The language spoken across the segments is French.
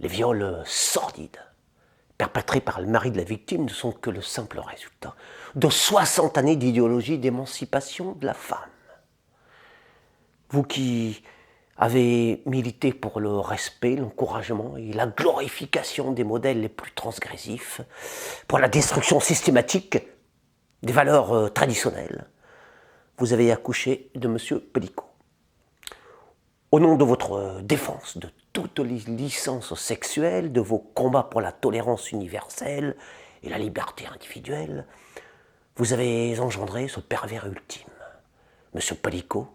Les viols sordides, perpétrés par le mari de la victime, ne sont que le simple résultat de 60 années d'idéologie d'émancipation de la femme. Vous qui avez milité pour le respect, l'encouragement et la glorification des modèles les plus transgressifs, pour la destruction systématique des valeurs traditionnelles, vous avez accouché de M. Pellicot. Au nom de votre défense de toutes les licences sexuelles, de vos combats pour la tolérance universelle et la liberté individuelle, vous avez engendré ce pervers ultime. M. Pellicot,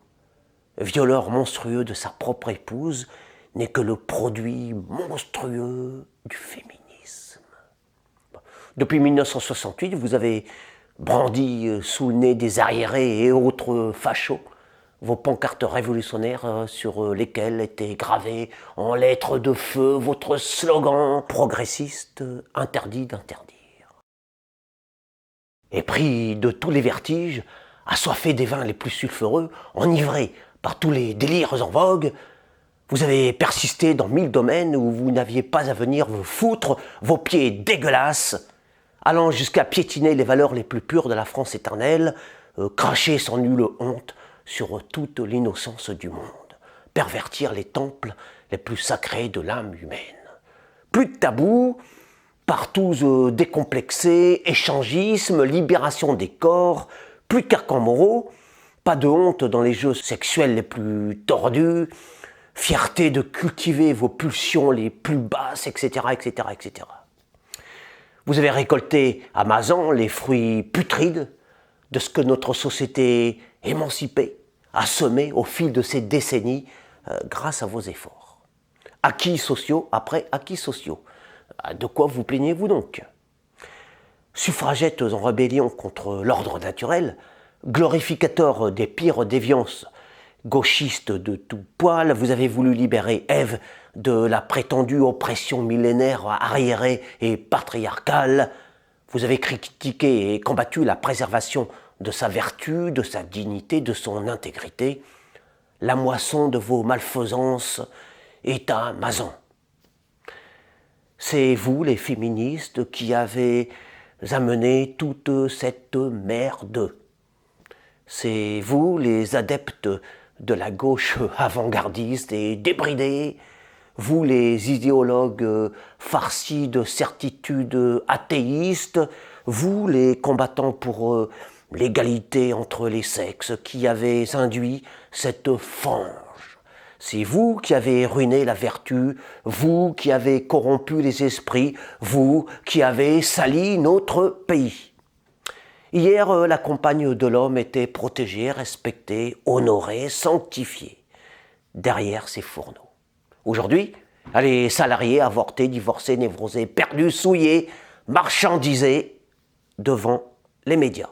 violeur monstrueux de sa propre épouse, n'est que le produit monstrueux du féminisme. Depuis 1968, vous avez brandi sous le nez des arriérés et autres fachos vos pancartes révolutionnaires sur lesquelles était gravé en lettres de feu votre slogan progressiste interdit d'interdire. Et pris de tous les vertiges, assoiffé des vins les plus sulfureux, enivré par tous les délires en vogue, vous avez persisté dans 1000 domaines où vous n'aviez pas à venir vous foutre vos pieds dégueulasses, allant jusqu'à piétiner les valeurs les plus pures de la France éternelle, cracher sans nulle honte sur toute l'innocence du monde, pervertir les temples les plus sacrés de l'âme humaine. Plus de tabous, partout décomplexés, échangisme, libération des corps, plus de carcans moraux, pas de honte dans les jeux sexuels les plus tordus, fierté de cultiver vos pulsions les plus basses, etc., etc., etc. Vous avez récolté à Mazan les fruits putrides de ce que notre société émancipée a semé au fil de ces décennies grâce à vos efforts. Acquis sociaux après acquis sociaux. De quoi vous plaignez-vous donc? Suffragettes en rébellion contre l'ordre naturel, glorificateurs des pires déviances, gauchistes de tout poil, vous avez voulu libérer Ève de la prétendue oppression millénaire arriérée et patriarcale. Vous avez critiqué et combattu la préservation de sa vertu, de sa dignité, de son intégrité. La moisson de vos malfaisances est à Mazan. C'est vous, les féministes, qui avez amené toute cette merde. C'est vous, les adeptes de la gauche avant-gardiste et débridée, vous, les idéologues farcis de certitudes athéistes, vous, les combattants pour l'égalité entre les sexes, qui avez induit cette fange. C'est vous qui avez ruiné la vertu, vous qui avez corrompu les esprits, vous qui avez sali notre pays. Hier, la compagne de l'homme était protégée, respectée, honorée, sanctifiée, derrière ses fourneaux. Aujourd'hui, elle est salariée, avortée, divorcée, névrosée, perdue, souillée, marchandisée devant les médias.